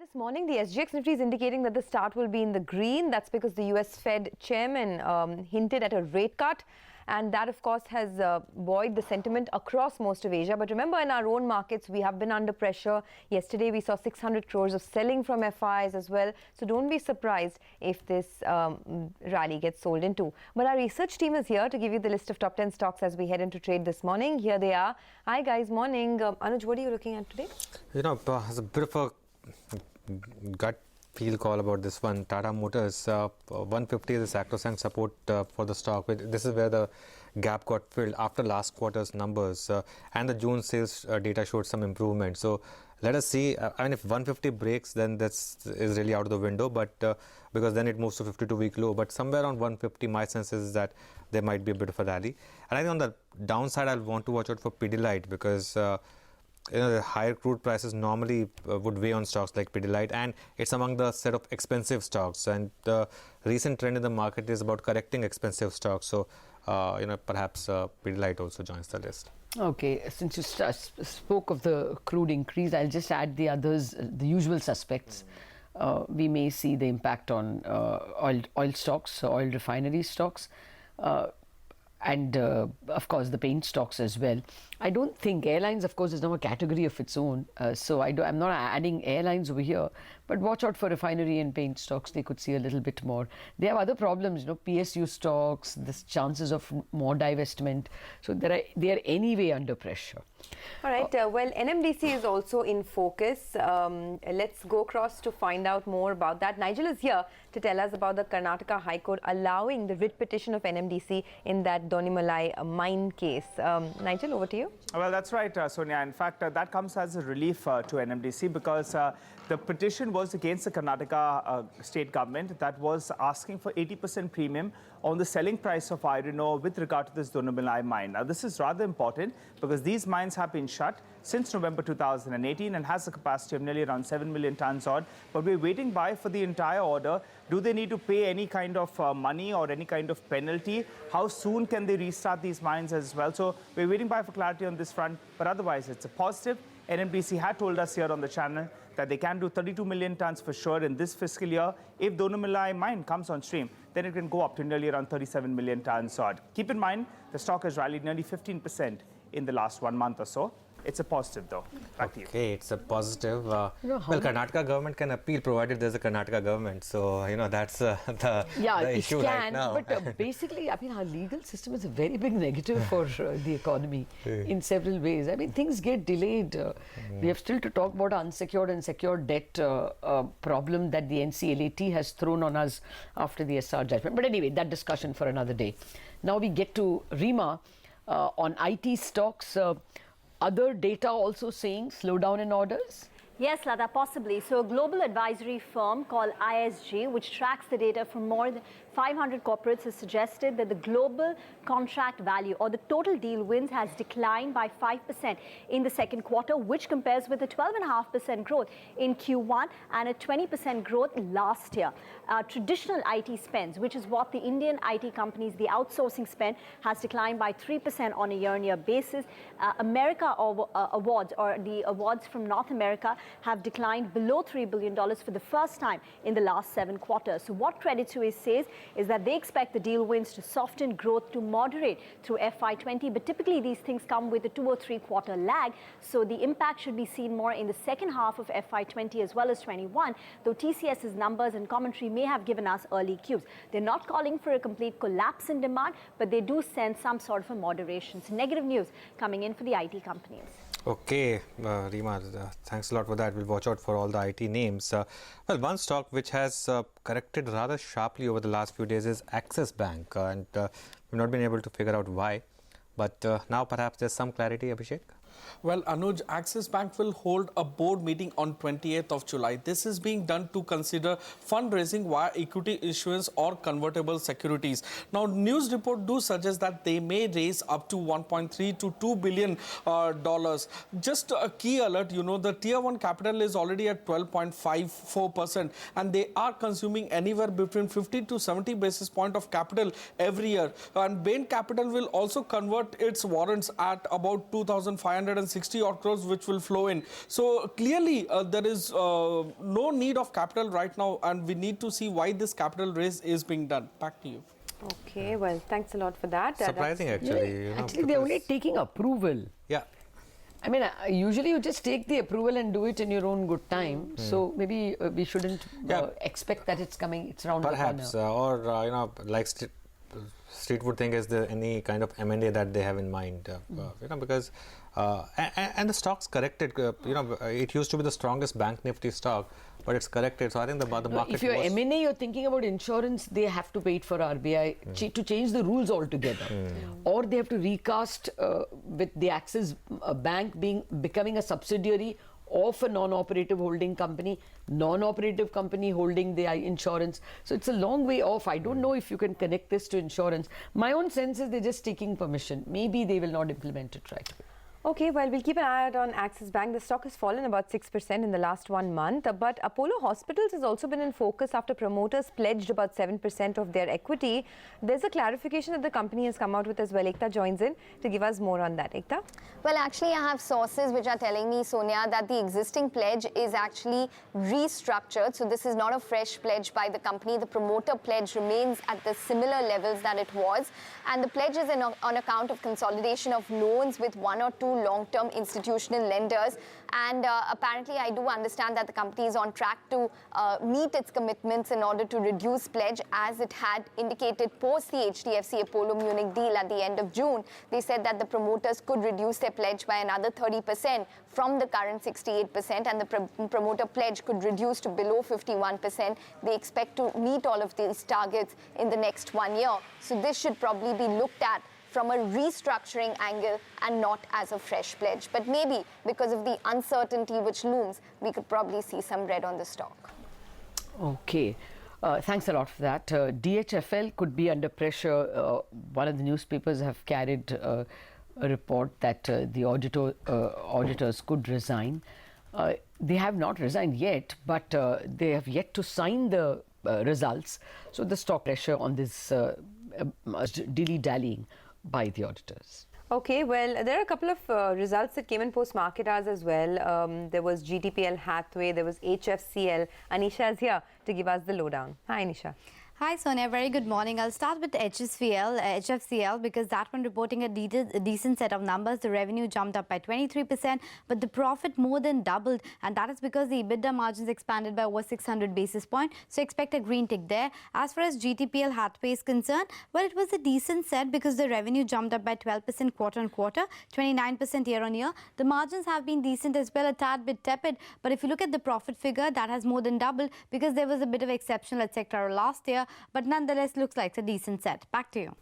this morning, the SGX Nifty is indicating that the start will be in the green. That's because the US Fed chairman hinted at a rate cut. And that, of course, has buoyed the sentiment across most of Asia. But remember, in our own markets, we have been under pressure. Yesterday, we saw 600 crores of selling from FIs as well. So don't be surprised if this rally gets sold into. But our research team is here to give you the list of top 10 stocks as we head into trade this morning. Here they are. Hi, guys. Morning. Anuj, what are you looking at today? You know, there's a bit of a gut feel call about this one. Tata Motors, 150 is the sacrosanct support for the stock. This is where the gap got filled after last quarter's numbers, and the June sales data showed some improvement. So let us see. I mean, if 150 breaks, then that's is really out of the window. But because then it moves to 52-week low. But somewhere around 150, my sense is that there might be a bit of a rally. And I think on the downside, I'll want to watch out for Pidilite because you know, the higher crude prices normally would weigh on stocks like Pidilite, and it's among the set of expensive stocks. And the recent trend in the market is about correcting expensive stocks. So, you know, perhaps Pidilite also joins the list. Okay, since you spoke of the crude increase, I'll just add the others, the usual suspects. We may see the impact on oil stocks, oil refinery stocks. And of course the paint stocks as well. I don't think airlines, of course, is now a category of its own. So I'm not adding airlines over here. But watch out for refinery and paint stocks. They could see a little bit more. They have other problems, you know, PSU stocks, the chances of more divestment. So they are anyway under pressure. All right. Well, NMDC is also in focus. Let's go across to find out more about that. Nigel is here to tell us about the Karnataka High Court allowing the writ petition of NMDC in that Donimalai mine case. Nigel, over to you. Well, that's right, Sonia. In fact, that comes as a relief to NMDC because the petition was against the Karnataka state government that was asking for 80% premium on the selling price of iron ore with regard to this Donimalai mine. Now, this is rather important because these mines have been shut since November 2018 and has a capacity of nearly around 7 million tons odd. But we're waiting by for the entire order. Do they need to pay any kind of money or any kind of penalty? How soon can they restart these mines as well? So we're waiting by for clarity on this front. But otherwise, it's a positive. NMDC had told us here on the channel that they can do 32 million tons for sure in this fiscal year. If Donimalai mine comes on stream, then it can go up to nearly around 37 million tons odd. Keep in mind, the stock has rallied nearly 15% in the last 1 month or so. It's a positive, though. Back to you. Okay, it's a positive. Well, Karnataka government can appeal provided there's a Karnataka government. So, you know, that's the issue right now. But basically, I mean, our legal system is a very big negative for the economy in several ways. I mean, things get delayed. We have still to talk about unsecured and secured debt problem that the NCLAT has thrown on us after the SR judgment. But anyway, that discussion for another day. Now we get to Rima on IT stocks. Other data also saying slowdown in orders? Yes, Lata, possibly. So a global advisory firm called ISG, which tracks the data from more than 500 corporates, has suggested that the global contract value or the total deal wins has declined by 5% in the second quarter, which compares with a 12.5% growth in Q1 and a 20% growth last year. Traditional IT spends, which is what the Indian IT companies, the outsourcing spend, has declined by 3% on a year-on-year basis. America awards, or the awards from North America, have declined below $3 billion for the first time in the last 7 quarters. So what Credit Suisse says is that they expect the deal wins to soften, growth to moderate through FY20, but typically these things come with a 2 or 3 quarter lag, so the impact should be seen more in the second half of FY20 as well as 21, though TCS's numbers and commentary may have given us early cues. They're not calling for a complete collapse in demand, but they do sense some sort of a moderation. So negative news coming in for the IT companies. Okay, Rima, thanks a lot for that. We'll watch out for all the IT names. Well, one stock which has corrected rather sharply over the last few days is Axis Bank, and we've not been able to figure out why. But now perhaps there's some clarity, Abhishek? Well, Anuj, Axis Bank will hold a board meeting on 28th of July. This is being done to consider fundraising via equity issuance or convertible securities. Now, news report do suggest that they may raise up to $1.3 to $2 billion. Just a key alert, you know, the Tier 1 capital is already at 12.54%, and they are consuming anywhere between 50 to 70 basis point of capital every year. And Bain Capital will also convert its warrants at about 2,500 560 odd crores which will flow in. So clearly there is no need of capital right now, and we need to see why this capital raise is being done. Back to you. Okay, well, thanks a lot for that. Surprising, actually. You know, Actually, they're only taking approval. Yeah. I mean, usually you just take the approval and do it in your own good time. So maybe we shouldn't expect that it's coming, it's around Perhaps, the corner. or you know, like Street would think is there any kind of M&A that they have in mind, you know, because and the stock's corrected. You know, it used to be the strongest bank Nifty stock, but it's corrected. So I think the market. If you're M&A, you're thinking about insurance, they have to wait for RBI to change the rules altogether, or they have to recast with the Axis Bank becoming a subsidiary of a non-operative holding company, non-operative company holding the insurance. So it's a long way off. I don't know if you can connect this to insurance. My own sense is they're just taking permission. Maybe they will not implement it right away. Okay, well, we'll keep an eye out on Axis Bank. The stock has fallen about 6% in the last 1 month. But Apollo Hospitals has also been in focus after promoters pledged about 7% of their equity. There's a clarification that the company has come out with as well. Ekta joins in to give us more on that. Ekta? Well, actually, I have sources which are telling me, Sonia, that the existing pledge is actually restructured. So this is not a fresh pledge by the company. The promoter pledge remains at the similar levels that it was. And the pledge is on account of consolidation of loans with 1 or 2 long-term institutional lenders. And apparently, I do understand that the company is on track to meet its commitments in order to reduce pledge, as it had indicated post the HDFC Apollo Munich deal at the end of June. They said that the promoters could reduce their pledge by another 30% from the current 68%, and the promoter pledge could reduce to below 51%. They expect to meet all of these targets in the next 1 year. So this should probably be looked at from a restructuring angle and not as a fresh pledge. But maybe because of the uncertainty which looms, we could probably see some red on the stock. Okay. Thanks a lot for that. DHFL could be under pressure. One of the newspapers have carried a report that the auditors could resign. They have not resigned yet, but they have yet to sign the results. So the stock pressure on this dilly-dallying by the auditors. Okay, well, there are a couple of results that came in post-market hours as well. There was GTPL Hathway, there was HFCL. Anisha is here to give us the lowdown. Hi, Anisha. Hi Sonia, very good morning. I'll start with HFCL because that one reporting a decent set of numbers. The revenue jumped up by 23%, but the profit more than doubled, and that is because the EBITDA margins expanded by over 600 basis points. So expect a green tick there. As far as GTPL Hathway is concerned, well, it was a decent set because the revenue jumped up by 12% quarter on quarter, 29% year on year. The margins have been decent as well, a tad bit tepid, but if you look at the profit figure, that has more than doubled because there was a bit of exceptional etc. last year. But nonetheless, looks like a decent set. Back to you.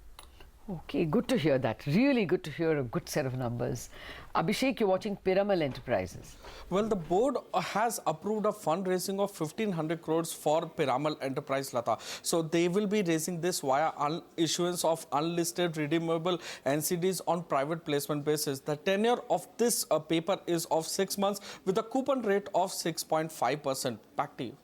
Okay, good to hear that. Really good to hear a good set of numbers. Abhishek, you're watching Piramal Enterprises. Well, the board has approved a fundraising of 1,500 crores for Piramal Enterprise, Lata. So they will be raising this via issuance of unlisted redeemable NCDs on private placement basis. The tenure of this paper is of 6 months with a coupon rate of 6.5%. Back to you.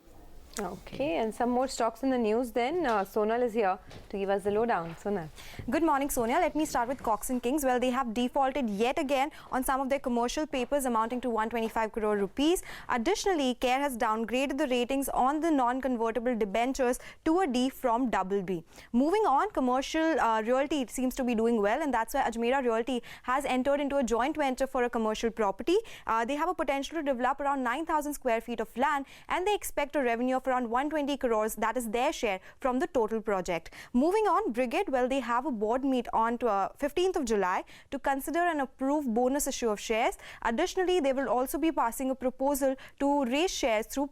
Okay, and some more stocks in the news then. Sonal is here to give us the lowdown. Sonal. Good morning, Sonia. Let me start with Cox & Kings. Well, they have defaulted yet again on some of their commercial papers amounting to 125 crore rupees. Additionally, CARE has downgraded the ratings on the non-convertible debentures to a D from BB. Moving on, commercial realty seems to be doing well, and that's why Ajmera Realty has entered into a joint venture for a commercial property. They have a potential to develop around 9,000 square feet of land, and they expect a revenue of around 120 crores, that is their share from the total project. Moving on, Brigade, well, they have a board meet on 15th of July to consider and approve bonus issue of shares. Additionally, they will also be passing a proposal to raise shares through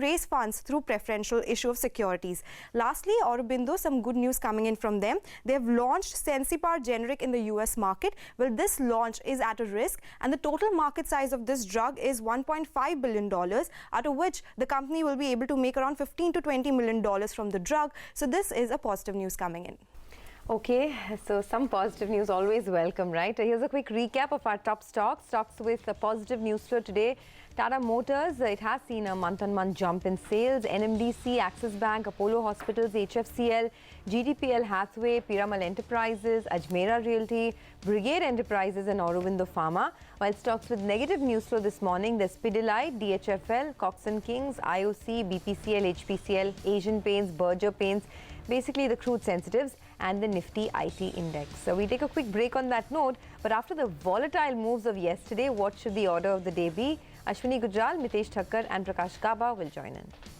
raise funds through preferential issue of securities. Lastly, Aurobindo, some good news coming in from them. They have launched Sensipar generic in the US market. Well, this launch is at a risk, and the total market size of this drug is $1.5 billion, out of which the company will be able to make around $15 to $20 million from the drug. So this is a positive news coming in. Okay, so some positive news always welcome, right? Here's a quick recap of our top stocks with a positive news flow today. Tata Motors, it has seen a month-on-month jump in sales. NMDC, Axis Bank, Apollo Hospitals, HFCL, GDPL Hathway, Piramal Enterprises, Ajmera Realty, Brigade Enterprises and Aurobindo Pharma. While stocks with negative news flow this morning, there's Pidilite, DHFL, Cox & Kings, IOC, BPCL, HPCL, Asian Paints, Berger Paints, basically the crude sensitives and the Nifty IT index. So we take a quick break on that note, but after the volatile moves of yesterday, what should the order of the day be? Ashwini Gujral, Mitesh Thakkar and Prakash Gaba will join in.